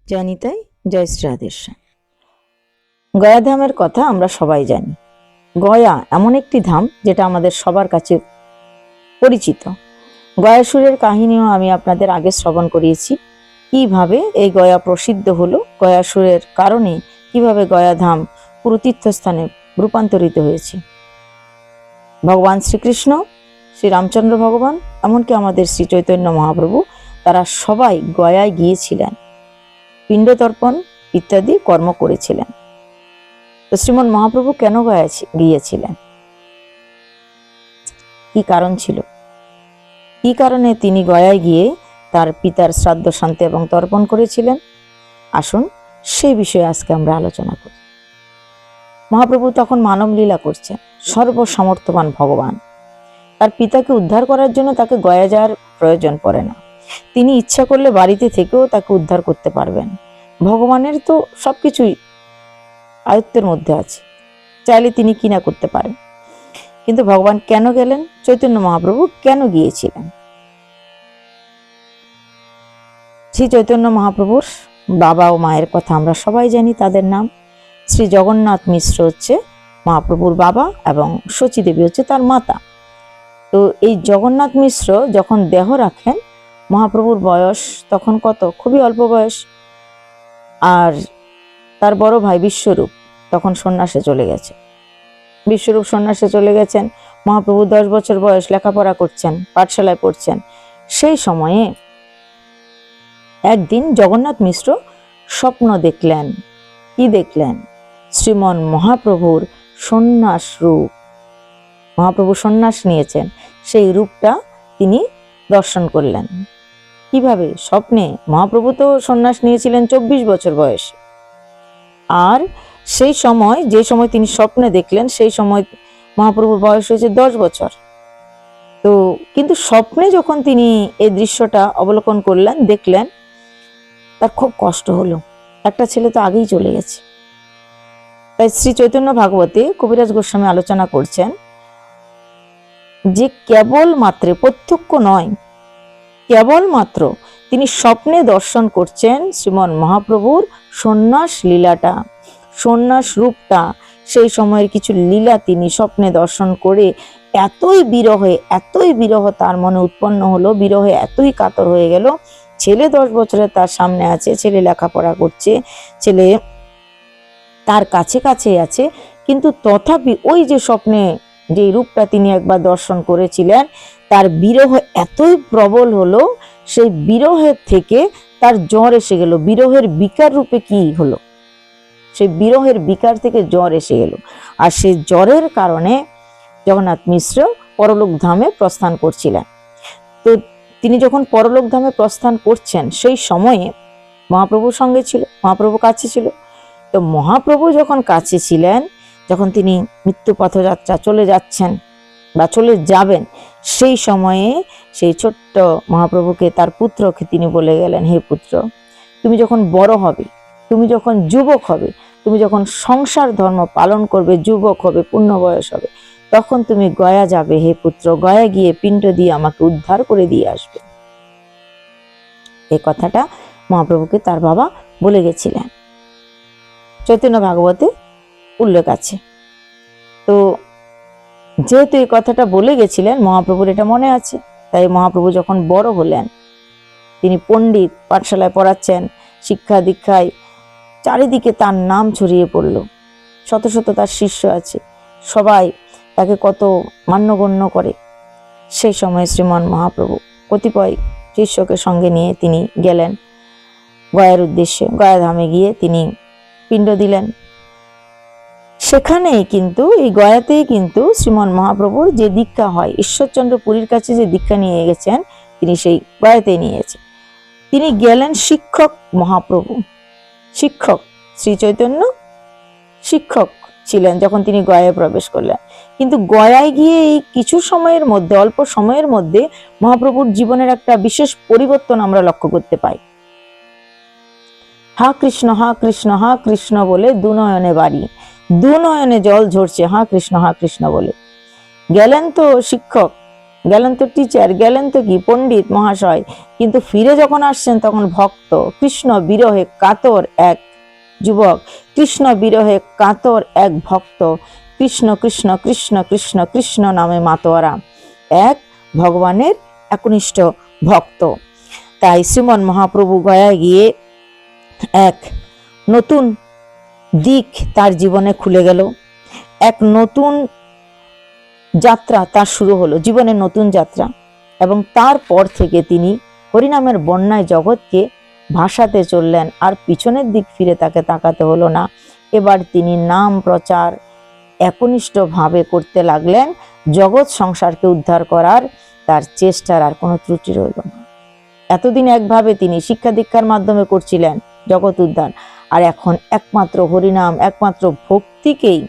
জানি তাই। জয় শ্রী রাধেশ্যাম। গয়া ধামের কথা আমরা সবাই জানি। গয়া এমন একটি ধাম যেটা আমাদের সবার কাছে পরিচিত। গয়াসুরের কাহিনীও আমি আপনাদের আগে শ্রবণ করিয়েছি। কিভাবে এই গয়া প্রসিদ্ধ হলো, গয়াসুরের কারণে কিভাবে গয়া ধাম পুরো তীর্থস্থানে রূপান্তরিত হয়েছে। ভগবান শ্রীকৃষ্ণ, শ্রী রামচন্দ্র ভগবান, এমনকি আমাদের শ্রী চৈতন্য মহাপ্রভু, তারা সবাই গয়ায় গিয়েছিলেন, পিণ্ডতর্পণ ইত্যাদি কর্ম করেছিলেন। তো শ্রীমন মহাপ্রভু কেন গিয়েছিলেন? কি কারণ ছিল? কি কারণে তিনি গয়ায় গিয়ে তার পিতার শ্রাদ্ধ শান্তি এবং তর্পণ করেছিলেন? আসুন সেই বিষয়ে আজকে আমরা আলোচনা করি। মহাপ্রভু তখন মানব লীলা করছেন, সর্বসমর্থবান ভগবান। তার পিতাকে উদ্ধার করার জন্য তাকে গয়া যাওয়ার প্রয়োজন পড়ে না। তিনি ইচ্ছা করলে বাড়িতে থেকেও তাকে উদ্ধার করতে পারবেন। ভগবানের তো সবকিছুই আয়ত্তের মধ্যে আছে, চাইলে তিনি কি না করতে পারেন। কিন্তু ভগবান কেন গেলেন? চৈতন্য মহাপ্রভু কেন গিয়েছিলেন? শ্রী চৈতন্য মহাপ্রভুর বাবা ও মায়ের কথা আমরা সবাই জানি। তাদের নাম শ্রী জগন্নাথ মিশ্র হচ্ছে মহাপ্রভুর বাবা এবং শচী দেবী হচ্ছে তার মাতা। তো এই জগন্নাথ মিশ্র যখন দেহ রাখেন, মহাপ্রভুর বয়স তখন কত? খুবই অল্প বয়স। আর তার বড় ভাই বিশ্বরূপ তখন সন্ন্যাসে চলে গেছে। বিশ্বরূপ সন্ন্যাসে চলে গেছেন। মহাপ্রভু 10 বছর বয়স, লেখাপড়া করছেন, পাঠশালায় পড়ছেন। সেই সময়ে একদিন জগন্নাথ মিশ্র স্বপ্ন দেখলেন। কি দেখলেন? শ্রীমন মহাপ্রভুর সন্ন্যাস রূপ। মহাপ্রভু সন্ন্যাস নিয়েছেন, সেই রূপটা তিনি দর্শন করলেন। কিভাবে? স্বপ্নে। মহাপ্রভু তো সন্ন্যাস নিয়েছিলেন 24 বছর বয়সে। আর সেই সময়, যে সময় তিনি স্বপ্নে দেখলেন, সেই সময় মহাপ্রভুর বয়স হয়েছে 10 বছর। তো কিন্তু স্বপ্নে যখন তিনি এই দৃশ্যটা অবলোকন করলেন, দেখলেন, তার খুব কষ্ট হলো। একটা ছেলে তো আগেই চলে গেছে। তাই শ্রী চৈতন্য ভাগবতে কবিরাজ গোস্বামী আলোচনা করছেন যে কেবল মাত্র, প্রত্যক্ষ নয়, কেবলমাত্র তিনি স্বপ্নে দর্শন করছেন শ্রীমন মহাপ্রভুর সন্ন্যাস লীলাটা, সন্ন্যাস রূপটা। সেই সময়ের কিছু লীলা তিনি স্বপ্নে দর্শন করে এতই বিরহ তার মনে উৎপন্ন হলো, বিরহে এতই কাতর হয়ে গেল। ছেলে 10 বছরের তার সামনে আছে, ছেলে লেখাপড়া করছে, ছেলে তার কাছে কাছে আছে, কিন্তু তথাপি ওই যে স্বপ্নে যে রূপটা তিনি একবার দর্শন করেছিলেন, তার বিরহ এতই প্রবল হলো, সেই বিরহের থেকে তার জ্বর এসে গেল। বিরহের বিকার রূপে কি হলো? সেই বিরহের বিকার থেকে জ্বর এসে গেল। আর সেই জ্বরের কারণে জগন্নাথ মিশ্র পরলোক ধামে প্রস্থান করছিলেন। তো তিনি যখন পরলোক ধামে প্রস্থান করছেন, সেই সময়ে মহাপ্রভুর সঙ্গে ছিল, মহাপ্রভু কাছে ছিল। তো মহাপ্রভু যখন কাছে ছিলেন, যখন তিনি মৃত্যু পথযাত্রা চলে যাচ্ছেন বা চলে যাবেন, সেই সময়ে সেই ছোট্ট মহাপ্রভুকে, তার পুত্রকে তিনি বলে গেলেন, হে পুত্র, তুমি যখন বড় হবে, তুমি যখন যুবক হবে, তুমি যখন সংসার ধর্ম পালন করবে, যুবক হবে, পূর্ণ বয়স হবে, তখন তুমি গয়া যাবে হে পুত্র। গয়া গিয়ে পিণ্ড দিয়ে আমাকে উদ্ধার করে দিয়ে আসবে। এই কথাটা মহাপ্রভুকে তার বাবা বলে গেছিলেন, চৈতন্য ভাগবতে উল্লেখ আছে। তো যেহেতু এই কথাটা বলে গেছিলেন, মহাপ্রভুর এটা মনে আছে। তাই মহাপ্রভু যখন বড় হলেন, তিনি পণ্ডিত, পাঠশালায় পড়াচ্ছেন, শিক্ষা দীক্ষায় চারিদিকে তার নাম ছড়িয়ে পড়ল। শত শত তার শিষ্য আছে, সবাই তাকে কত মান্যগণ্য করে। সেই সময় শ্রীমান মহাপ্রভু কতিপয় শিষ্যকে সঙ্গে নিয়ে তিনি গেলেন গয়ার উদ্দেশ্যে। গয়া ধামে গিয়ে তিনি পিণ্ড দিলেন। সেখানেই কিন্তু, এই গয়াতেই কিন্তু শ্রীমন মহাপ্রভুর যে দীক্ষা হয়, ঈশ্বরচন্দ্র পুরীর কাছে যে দীক্ষা নিয়ে গেছেন, তিনি সেই গয়াতেই নিয়েছেন। তিনি গেলেন শিক্ষক মহাপ্রভু, শিক্ষক শ্রী চৈতন্য শিক্ষক ছিলেন যখন তিনি গয়ায় প্রবেশ করলেন। কিন্তু গয়ায় গিয়ে এই কিছু সময়ের মধ্যে, অল্প সময়ের মধ্যে মহাপ্রভুর জীবনের একটা বিশেষ পরিবর্তন আমরা লক্ষ্য করতে পাই। হা কৃষ্ণ, হা কৃষ্ণ, হা কৃষ্ণ বলে দুনয়নে বাড়ি, দুনয়নে জল ঝরছে হা কৃষ্ণ বলে। গেলেন তো শিক্ষক, গেলেন তো টিচার, গেলেন তো কি পণ্ডিত মহাশয়, কিন্তু ফিরে যখন আসছেন তখন ভক্ত, কৃষ্ণ বিরহে কাতর এক যুবক, কৃষ্ণ বিরহে কাতর এক ভক্ত, কৃষ্ণ কৃষ্ণ কৃষ্ণ কৃষ্ণ কৃষ্ণ নামে মাতোয়ারা, এক ভগবানের একনিষ্ঠ ভক্ত। তাই শ্রীমন মহাপ্রভু গয়ায় গিয়ে এক নতুন দিক তার জীবনে খুলে গেল, এক নতুন যাত্রা তার শুরু হলো, জীবনের নতুন যাত্রা। এবং তারপর থেকে তিনি হরিনামের বন্যায় জগৎকে ভাসাতে চললেন, আর পিছনের দিক ফিরে তাকে তাকাতে হলো না। এবার তিনি নাম প্রচার একনিষ্ঠভাবে করতে লাগলেন, জগৎ সংসারকে উদ্ধার করার তার চেষ্টার আর কোনো ত্রুটি রইল না। এতদিন একভাবে তিনি শিক্ষা দীক্ষার মাধ্যমে করছিলেন জগৎ উদ্ধার, আর এখন একমাত্র হরিনাম, একমাত্র ভক্তিকেই,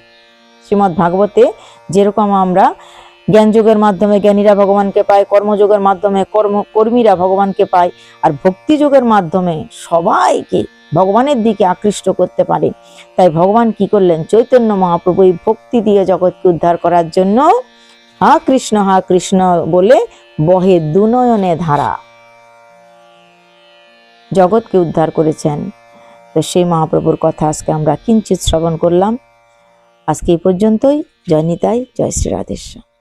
শ্রীমদ্ ভাগবতে যেরকম আমরা জ্ঞানযোগের মাধ্যমে জ্ঞানীরা ভগবানকে পায়, কর্মযোগের মাধ্যমে কর্মীরা ভগবানকে পায়, আর ভক্তিযোগের মাধ্যমে সবাইকে ভগবানের দিকে আকৃষ্ট করতে পারে। তাই ভগবান কি করলেন, চৈতন্য মহাপ্রভু এই ভক্তি দিয়ে জগৎকে উদ্ধার করার জন্য হা কৃষ্ণ বলে বহে দুনয়নে ধারা জগৎকে উদ্ধার করেছেন। তো সেই মহাপ্রভুর কথা আজকে আমরা কিঞ্চিত শ্রবণ করলাম। আজকে এই পর্যন্তই। জয় নিতাই, জয় শ্রী রাধেশ্যাম।